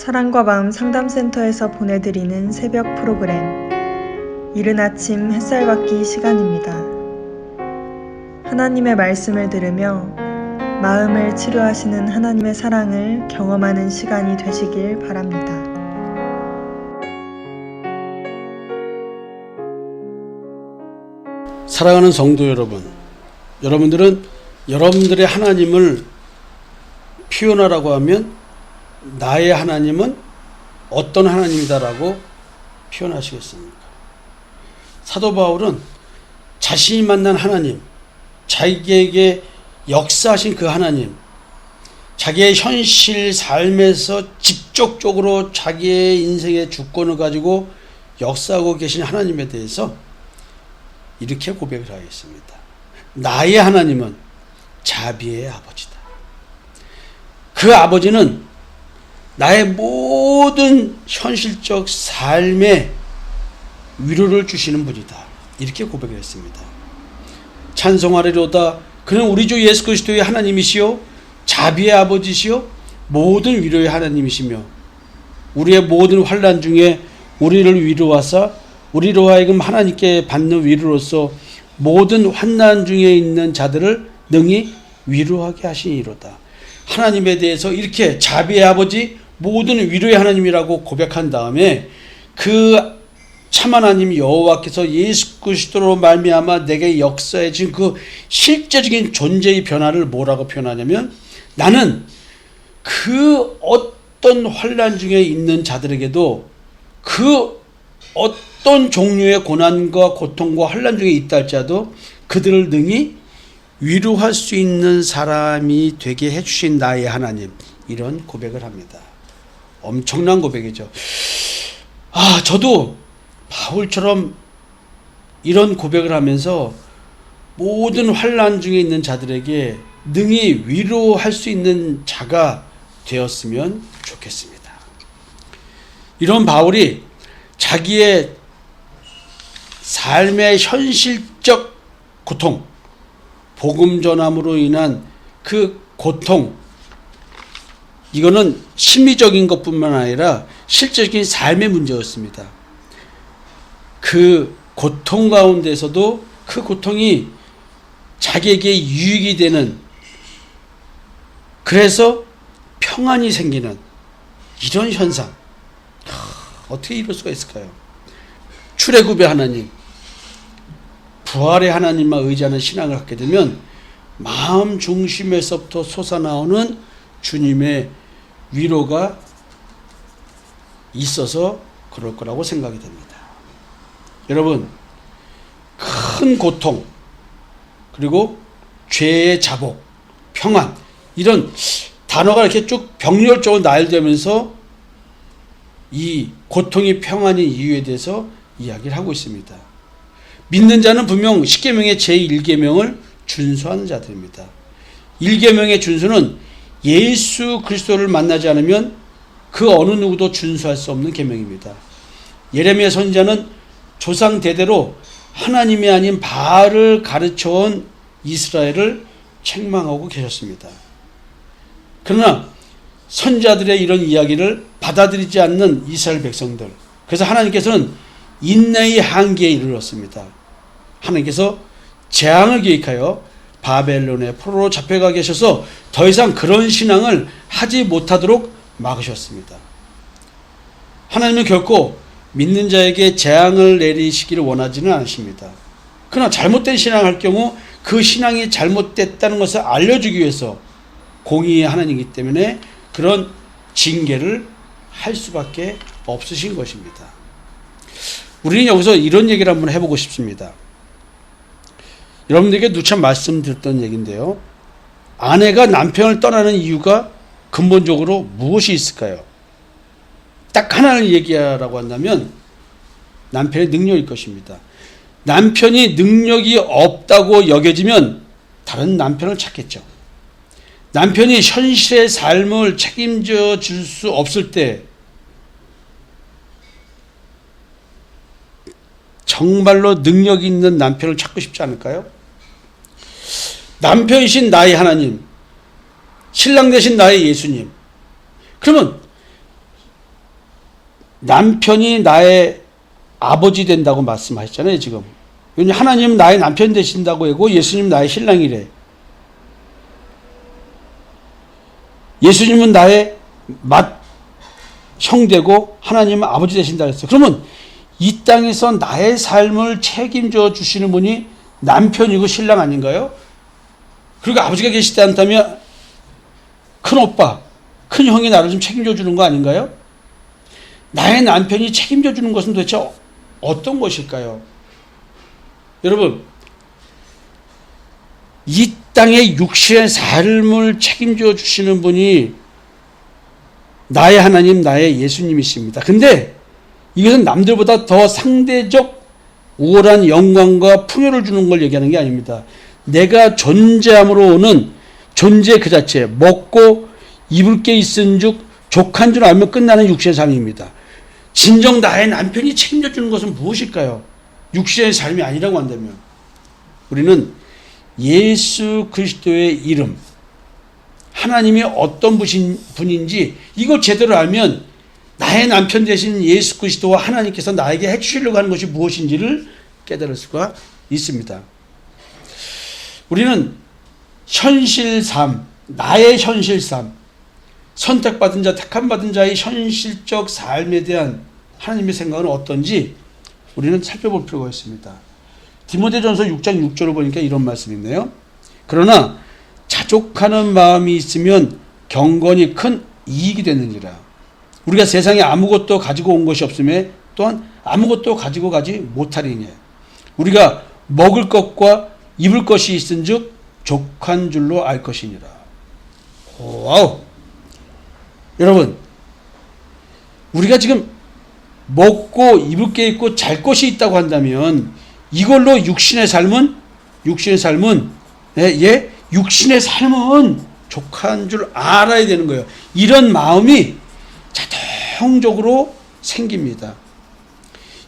사랑과 마음 상담센터에서 보내드리는 새벽 프로그램 이른 아침 햇살 받기 시간입니다. 하나님의 말씀을 들으며 마음을 치료하시는 하나님의 사랑을 경험하는 시간이 되시길 바랍니다. 사랑하는 성도 여러분, 여러분들은 여러분들의 하나님을 표현하라고 하면 나의 하나님은 어떤 하나님이다라고 표현하시겠습니까? 사도 바울은 자신이 만난 하나님, 자기에게 역사하신 그 하나님, 자기의 현실 삶에서 직접적으로 자기의 인생의 주권을 가지고 역사하고 계신 하나님에 대해서 이렇게 고백을 하겠습니다. 나의 하나님은 자비의 아버지다. 그 아버지는 나의 모든 현실적 삶에 위로를 주시는 분이다. 이렇게 고백을 했습니다. 찬송하리로다. 그는 우리 주 예수 그리스도의 하나님이시요 자비의 아버지시요 모든 위로의 하나님이시며 우리의 모든 환난 중에 우리를 위로하사 우리로 하여금 하나님께 받는 위로로서 모든 환난 중에 있는 자들을 능히 위로하게 하시니로다. 하나님에 대해서 이렇게 자비의 아버지, 모든 위로의 하나님이라고 고백한 다음에 그 참 하나님 여호와께서 예수 그리스도로 말미암아 내게 역사해 준 그 실제적인 존재의 변화를 뭐라고 표현하냐면, 나는 그 어떤 환난 중에 있는 자들에게도 그 어떤 종류의 고난과 고통과 환난 중에 있다 할지라도 그들을 능히 위로할 수 있는 사람이 되게 해주신 나의 하나님, 이런 고백을 합니다. 엄청난 고백이죠. 저도 바울처럼 이런 고백을 하면서 모든 환난 중에 있는 자들에게 능히 위로할 수 있는 자가 되었으면 좋겠습니다. 이런 바울이 자기의 삶의 현실적 고통, 복음 전함으로 인한 그 고통, 이거는 심리적인 것뿐만 아니라 실질적인 삶의 문제였습니다. 그 고통 가운데서도 그 고통이 자기에게 유익이 되는, 그래서 평안이 생기는 이런 현상, 어떻게 이럴 수가 있을까요? 출애굽의 하나님, 부활의 하나님만 의지하는 신앙을 갖게 되면 마음 중심에서부터 솟아나오는 주님의 위로가 있어서 그럴 거라고 생각이 됩니다. 여러분, 큰 고통, 그리고 죄의 자복, 평안, 이런 단어가 이렇게 쭉 병렬적으로 나열되면서 이 고통이 평안인 이유에 대해서 이야기를 하고 있습니다. 믿는 자는 분명 십계명의 제1계명을 준수하는 자들입니다. 1계명의 준수는 예수 그리스도를 만나지 않으면 그 어느 누구도 준수할 수 없는 계명입니다. 예레미야 선지자는 조상 대대로 하나님이 아닌 바알을 가르쳐온 이스라엘을 책망하고 계셨습니다. 그러나 선지자들의 이런 이야기를 받아들이지 않는 이스라엘 백성들, 그래서 하나님께서는 인내의 한계에 이르렀습니다. 하나님께서 재앙을 계획하여 바벨론의 포로로 잡혀가 계셔서 더 이상 그런 신앙을 하지 못하도록 막으셨습니다. 하나님은 결코 믿는 자에게 재앙을 내리시기를 원하지는 않으십니다. 그러나 잘못된 신앙을 할 경우 그 신앙이 잘못됐다는 것을 알려주기 위해서 공의의 하나님이기 때문에 그런 징계를 할 수밖에 없으신 것입니다. 우리는 여기서 이런 얘기를 한번 해보고 싶습니다. 여러분들에게 누차 말씀드렸던 얘기인데요. 아내가 남편을 떠나는 이유가 근본적으로 무엇이 있을까요? 딱 하나를 얘기하라고 한다면 남편의 능력일 것입니다. 남편이 능력이 없다고 여겨지면 다른 남편을 찾겠죠. 남편이 현실의 삶을 책임져 줄 수 없을 때 정말로 능력 있는 남편을 찾고 싶지 않을까요? 남편이신 나의 하나님, 신랑 되신 나의 예수님. 그러면 남편이 나의 아버지 된다고 말씀하셨잖아요, 지금. 하나님은 나의 남편 되신다고 하고 예수님 나의 신랑이래. 예수님은 나의 형되고 하나님은 아버지 되신다 그랬어요. 그러면 이 땅에서 나의 삶을 책임져 주시는 분이 남편이고 신랑 아닌가요? 그리고 아버지가 계시지 않다면 큰 오빠, 큰 형이 나를 좀 책임져 주는 거 아닌가요? 나의 남편이 책임져 주는 것은 도대체 어떤 것일까요? 여러분, 이 땅의 육신의 삶을 책임져 주시는 분이 나의 하나님, 나의 예수님이십니다. 근데 이것은 남들보다 더 상대적 우월한 영광과 풍요를 주는 걸 얘기하는 게 아닙니다. 내가 존재함으로 오는 존재 그 자체, 먹고 입을 게 있은 즉 족한 줄 알면 끝나는 육신의 삶입니다. 진정 나의 남편이 책임져 주는 것은 무엇일까요? 육신의 삶이 아니라고 한다면 우리는 예수 그리스도의 이름, 하나님이 어떤 분인지 이걸 제대로 알면 나의 남편 되신 예수 그리스도와 하나님께서 나에게 해주시려고 하는 것이 무엇인지를 깨달을 수가 있습니다. 우리는 현실 삶, 나의 현실 삶, 선택받은 자, 택함받은 자의 현실적 삶에 대한 하나님의 생각은 어떤지 우리는 살펴볼 필요가 있습니다. 디모데전서 6장 6절을 보니까 이런 말씀이 있네요. 그러나 자족하는 마음이 있으면 경건이 큰 이익이 되느니라. 우리가 세상에 아무것도 가지고 온 것이 없음에 또한 아무것도 가지고 가지 못하리니 우리가 먹을 것과 입을 것이 있은즉 족한 줄로 알 것이니라. 와우! 여러분, 우리가 지금 먹고 입을 게 있고 잘 것이 있다고 한다면 이걸로 육신의 삶은 육신의 삶은 족한 줄 알아야 되는 거예요. 이런 마음이 자동적으로 생깁니다.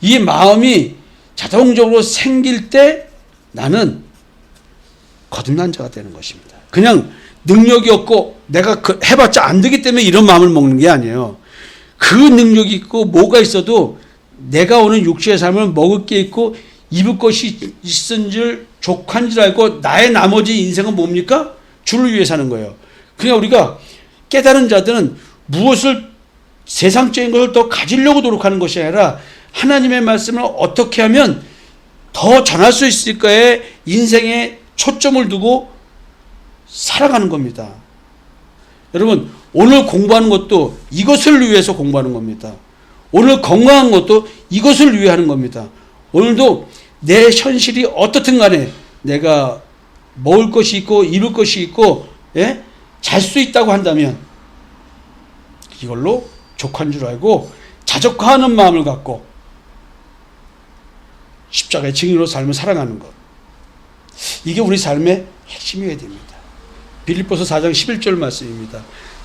이 마음이 자동적으로 생길 때 나는 거듭난 자가 되는 것입니다. 그냥 능력이 없고 내가 해봤자 안 되기 때문에 이런 마음을 먹는 게 아니에요. 그 능력이 있고 뭐가 있어도 내가 오는 육신의 삶을 먹을 게 있고 입을 것이 있은 줄 족한 줄 알고 나의 나머지 인생은 뭡니까? 주를 위해 사는 거예요. 그냥 우리가 깨달은 자들은 무엇을 세상적인 것을 더 가지려고 노력하는 것이 아니라 하나님의 말씀을 어떻게 하면 더 전할 수 있을까에 인생에 초점을 두고 살아가는 겁니다. 여러분, 오늘 공부하는 것도 이것을 위해서 공부하는 겁니다. 오늘 건강한 것도 이것을 위해 하는 겁니다. 오늘도 내 현실이 어떻든 간에 내가 먹을 것이 있고 입을 것이 있고 잘 수 있다고 한다면 이걸로 족한 줄 알고 자족하는 마음을 갖고 십자가의 증인으로 삶을 살아가는 것, 이게 우리 삶의 핵심이어야 됩니다. 빌립보서 4장 11절 말씀입니다.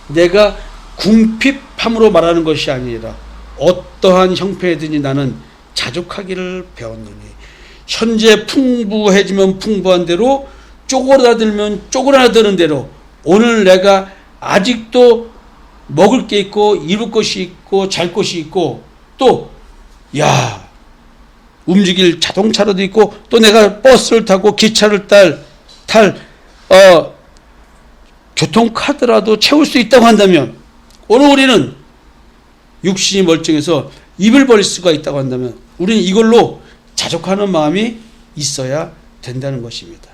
내가 궁핍함으로 말하는 것이 아니라 어떠한 형편이든지 나는 자족하기를 배웠느니 현재 풍부해지면 풍부한 대로 쪼그라들면 쪼그라드는 대로 오늘 내가 아직도 먹을 게 있고 입을 것이 있고 잘 것이 있고 또 움직일 자동차로도 있고 또 내가 버스를 타고 기차를 탈 교통카드라도 채울 수 있다고 한다면 오늘 우리는 육신이 멀쩡해서 입을 벌릴 수가 있다고 한다면 우리는 이걸로 자족하는 마음이 있어야 된다는 것입니다.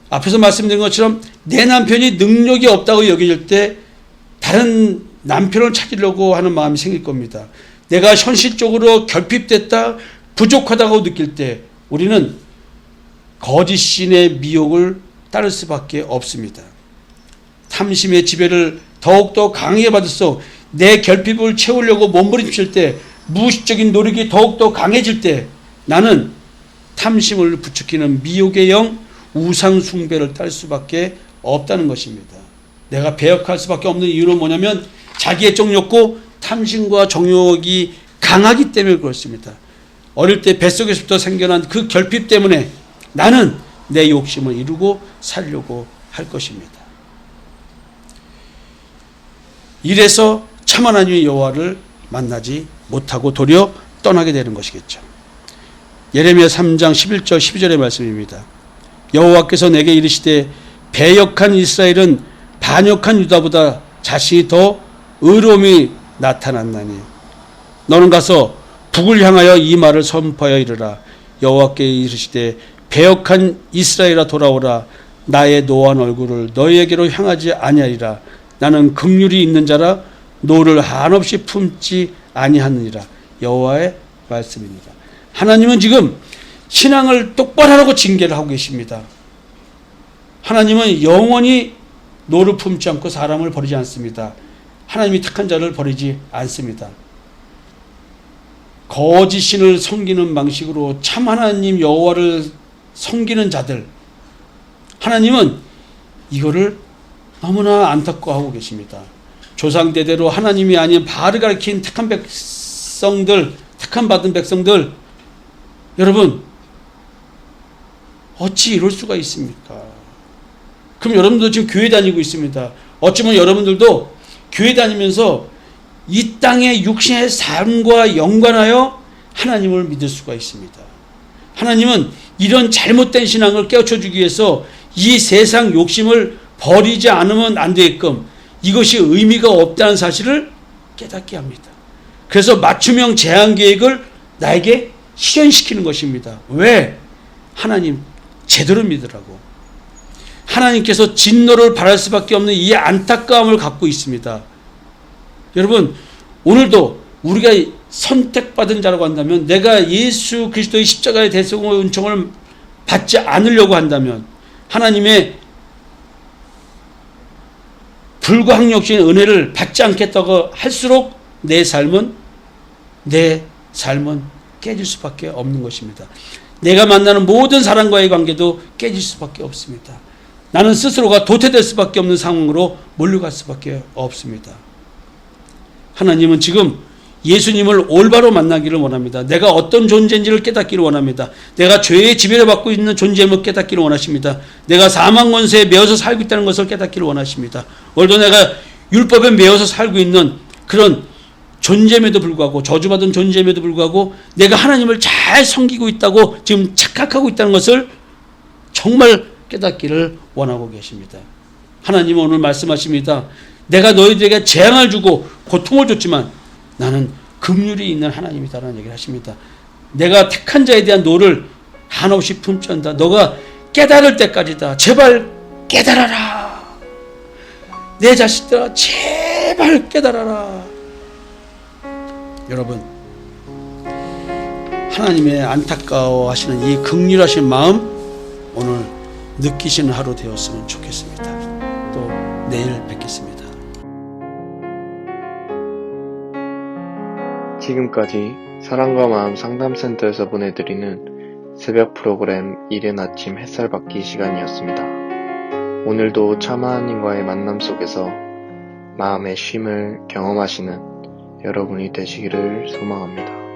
앞에서 말씀드린 것처럼 내 남편이 능력이 없다고 여겨질 때 다른 남편을 찾으려고 하는 마음이 생길 겁니다. 내가 현실적으로 결핍됐다, 부족하다고 느낄 때 우리는 거짓 신의 미혹을 따를 수밖에 없습니다. 탐심의 지배를 더욱더 강하게 받을수록 내 결핍을 채우려고 몸부림칠 때, 무의식적인 노력이 더욱더 강해질 때 나는 탐심을 부추기는 미혹의 영, 우상 숭배를 따를 수밖에 없다는 것입니다. 내가 배역할 수밖에 없는 이유는 뭐냐면 자기의 정욕고 탐심과 정욕이 강하기 때문에 그렇습니다. 어릴 때 뱃속에서부터 생겨난 그 결핍 때문에 나는 내 욕심을 이루고 살려고 할 것입니다. 이래서 참 하나님의 여호와를 만나지 못하고 도리어 떠나게 되는 것이겠죠. 예레미야 3장 11절 12절의 말씀입니다. 여호와께서 내게 이르시되 배역한 이스라엘은 반역한 유다보다 자신이 더 의로움이 나타났나니 너는 가서 북을 향하여 이 말을 선포하여 이르라. 여호와께 이르시되 배역한 이스라엘아 돌아오라. 나의 노한 얼굴을 너희에게로 향하지 아니하리라. 나는 긍휼이 있는 자라 노를 한없이 품지 아니하느니라. 여호와의 말씀입니다. 하나님은 지금 신앙을 똑바로 하라고 징계를 하고 계십니다. 하나님은 영원히 노를 품지 않고 사람을 버리지 않습니다. 하나님이 택한 자를 버리지 않습니다. 거짓 신을 섬기는 방식으로 참 하나님 여호와를 섬기는 자들, 하나님은 이거를 너무나 안타까워하고 계십니다. 조상대대로 하나님이 아닌 바알을 가리킨 택한 백성들, 택한 받은 백성들, 여러분 어찌 이럴 수가 있습니까? 그럼 여러분도 지금 교회 다니고 있습니다. 어쩌면 여러분들도 교회 다니면서 이 땅의 육신의 삶과 연관하여 하나님을 믿을 수가 있습니다. 하나님은 이런 잘못된 신앙을 깨우쳐주기 위해서 이 세상 욕심을 버리지 않으면 안 되게끔 이것이 의미가 없다는 사실을 깨닫게 합니다. 그래서 맞춤형 제한 계획을 나에게 실현시키는 것입니다. 왜? 하나님 제대로 믿으라고. 하나님께서 진노를 바랄 수밖에 없는 이 안타까움을 갖고 있습니다. 여러분, 오늘도 우리가 선택받은 자라고 한다면, 내가 예수 그리스도의 십자가의 대속의 은총을 받지 않으려고 한다면, 하나님의 불가항력적인 은혜를 받지 않겠다고 할수록 내 삶은 깨질 수밖에 없는 것입니다. 내가 만나는 모든 사람과의 관계도 깨질 수밖에 없습니다. 나는 스스로가 도태될 수밖에 없는 상황으로 몰려갈 수밖에 없습니다. 하나님은 지금 예수님을 올바로 만나기를 원합니다. 내가 어떤 존재인지를 깨닫기를 원합니다. 내가 죄의 지배를 받고 있는 존재임을 깨닫기를 원하십니다. 내가 사망 권세에 매어서 살고 있다는 것을 깨닫기를 원하십니다. 오늘도 내가 율법에 매어서 살고 있는 그런 존재임에도 불구하고, 저주받은 존재임에도 불구하고 내가 하나님을 잘 섬기고 있다고 지금 착각하고 있다는 것을 정말 깨닫기를 원하고 계십니다. 하나님은 오늘 말씀하십니다. 내가 너희들에게 재앙을 주고 고통을 줬지만 나는 긍휼이 있는 하나님이다라는 얘기를 하십니다. 내가 택한 자에 대한 노를 한없이 품지 않는다. 너가 깨달을 때까지다. 제발 깨달아라. 내 자식들아, 제발 깨달아라. 여러분, 하나님의 안타까워하시는 이 긍휼하신 마음 오늘 느끼시는 하루 되었으면 좋겠습니다. 또 내일 뵙겠습니다. 지금까지 사랑과 마음 상담센터에서 보내드리는 새벽 프로그램 이른 아침 햇살받기 시간이었습니다. 오늘도 참 하나님과의 만남 속에서 마음의 쉼을 경험하시는 여러분이 되시기를 소망합니다.